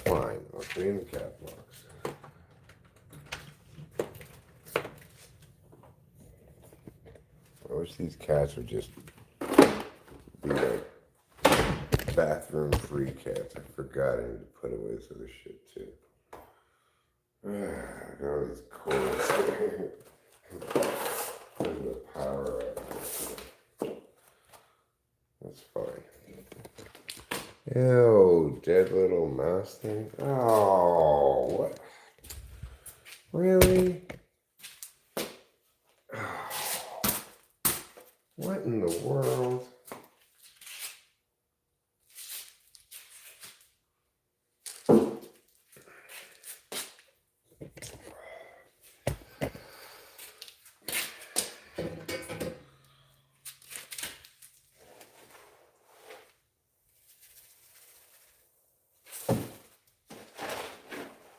Fine, I'll clean the cat box. I wish these cats would just be like bathroom free cats. I forgot I need to put away this other shit too. Got all these cords. Turn the power up. That's fine. Ew, dead little mouse thing. Oh, what? Really? What in the world?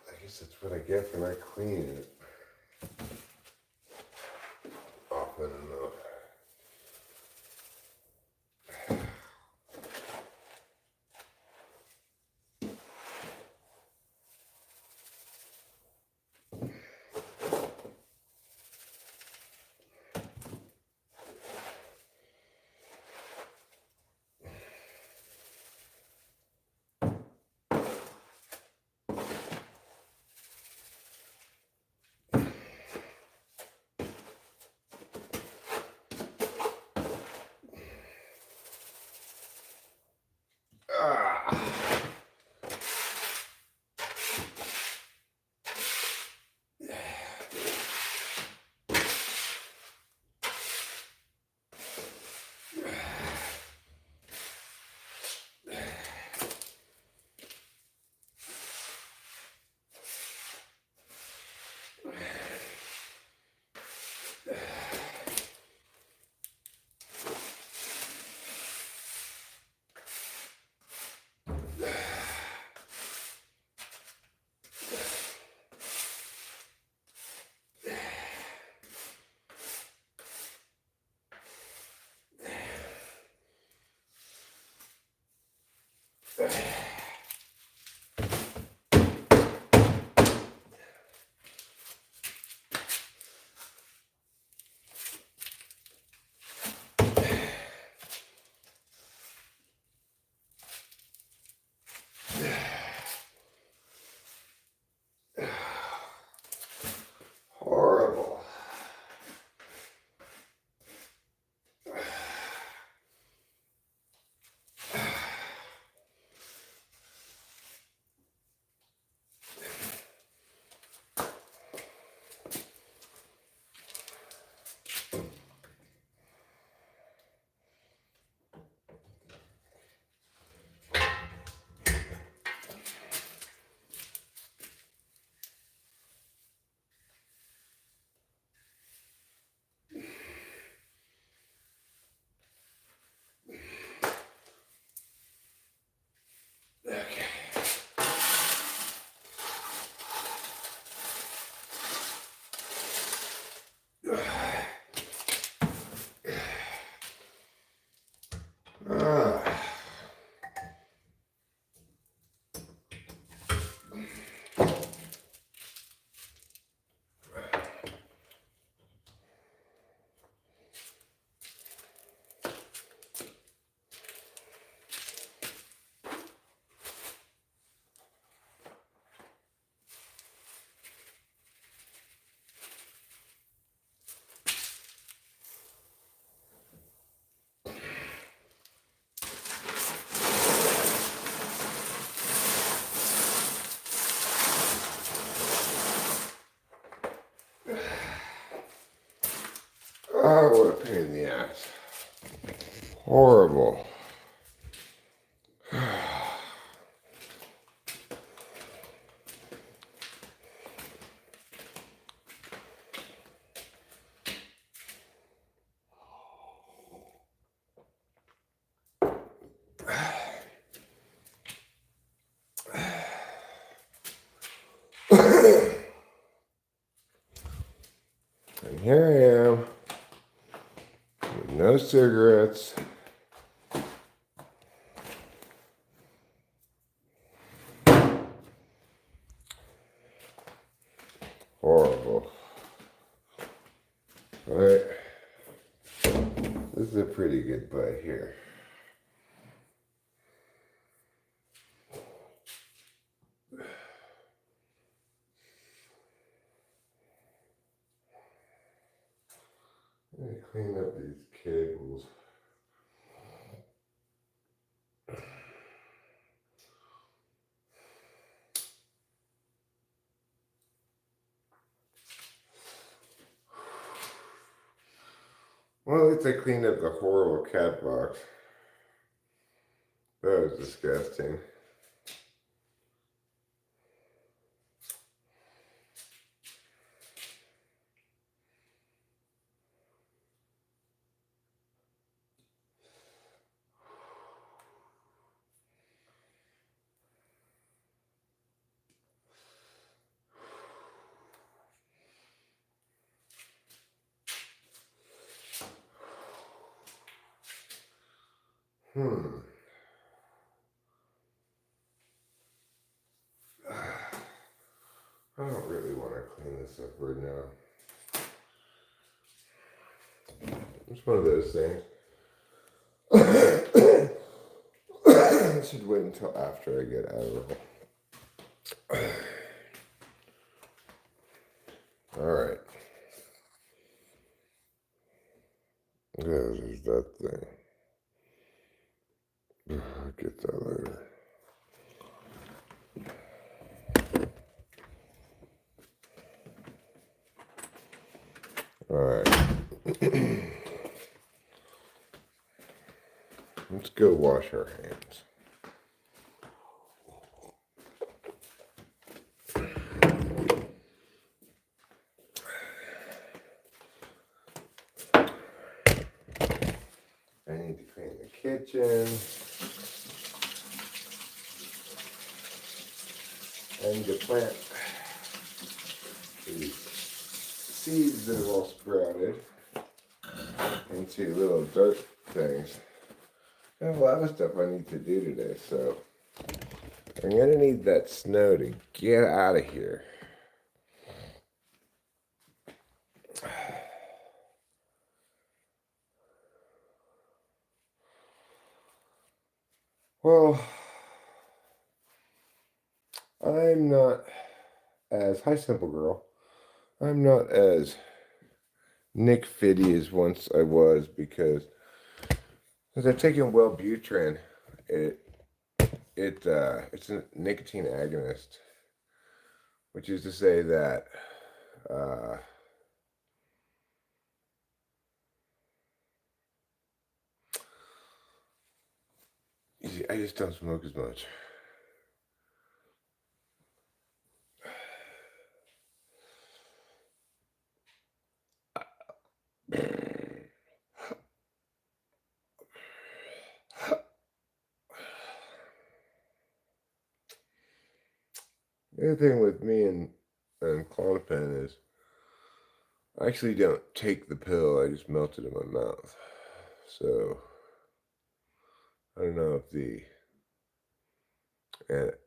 I guess that's what I get for not cleaning it often enough. Horrible. Oh, what a pain in the ass. Horrible. And here I am, with no cigarettes. Horrible. Alright. This is a pretty good bite here. cables. Well, at least I cleaned up the horrible cat box. That was disgusting. I don't really want to clean this up right now. It's one of those things. I should wait until after I get out of it. Alright. Yeah, there's that thing. I'll get that later. Alright. Let's go wash our hands. I need to clean the kitchen. I need to plant these seeds that have all sprouted into little dirt things. I have a lot of stuff I need to do today, so I'm gonna need that snow to get out of here. Well, I'm not as, hi Simple Girl, I'm not as Nick Fitty as once I was because as I've taken Wellbutrin, it's a nicotine agonist, which is to say that I just don't smoke as much. The other thing with me and Klonopin is I actually don't take the pill, I just melt it in my mouth. So I don't know if the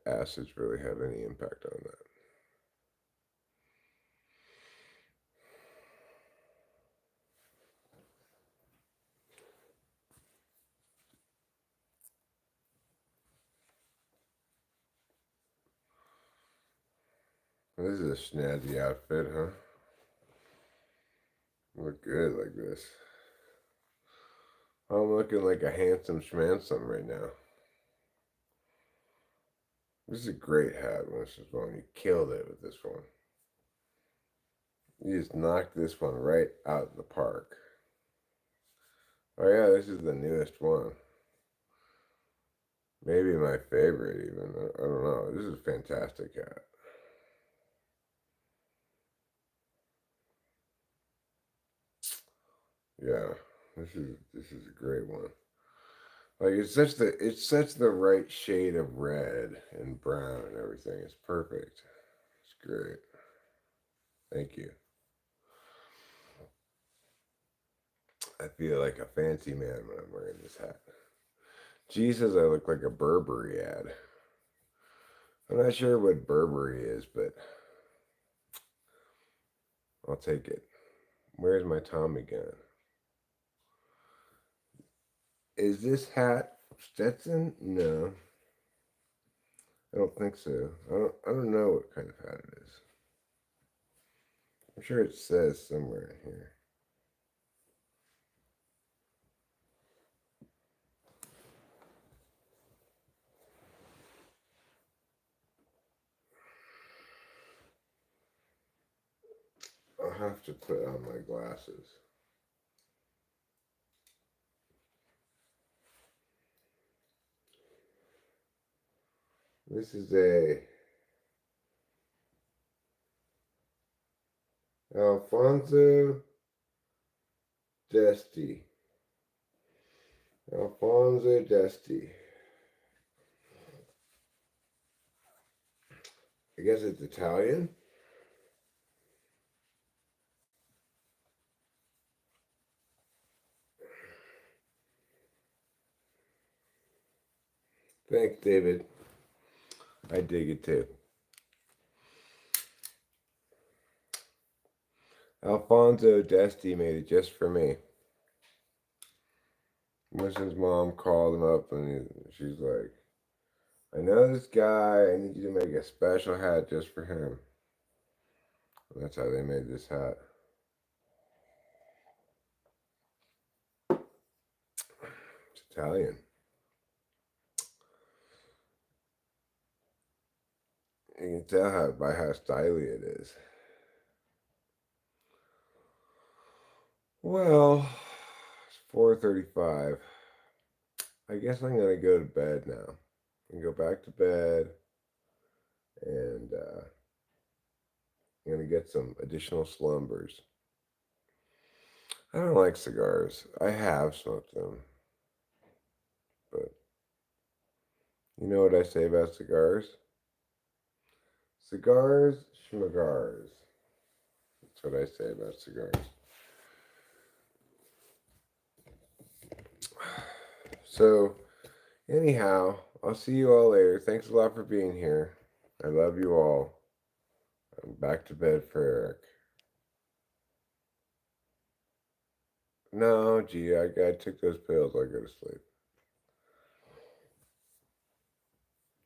acids really have any impact on that. This is a snazzy outfit, huh? Look good like this. I'm looking like a handsome schmansom right now. This is a great hat, Mrs. Vaughn. You killed it with this one. You just knocked this one right out of the park. Oh yeah, this is the newest one. Maybe my favorite even. I don't know. This is a fantastic hat. Yeah, this is a great one. Like it's such the right shade of red and brown and everything. It's perfect. It's great. Thank you. I feel like a fancy man when I'm wearing this hat. Jesus, I look like a Burberry ad. I'm not sure what Burberry is, but I'll take it. Where's my Tommy gun? Is this hat Stetson? No. I don't think so. I don't know what kind of hat it is. I'm sure it says somewhere in here. have to put on my glasses. This is a Alfonso d'Este. Alfonso d'Este. I guess it's Italian. Thanks, David. I dig it too. Alfonso d'Este made it just for me. Winston's mom called him up and she's like, I know this guy, I need you to make a special hat just for him. And that's how they made this hat. It's Italian. You can tell by how stylish it is. Well, it's 4:35. I guess I'm gonna go to bed now. And go back to bed, and I'm gonna get some additional slumbers. I don't like cigars. I have smoked them, but you know what I say about cigars? Cigars, schmagars. That's what I say about cigars. So, anyhow, I'll see you all later. Thanks a lot for being here. I love you all. I'm back to bed for Eric. No, gee, I took those pills. I'll go to sleep.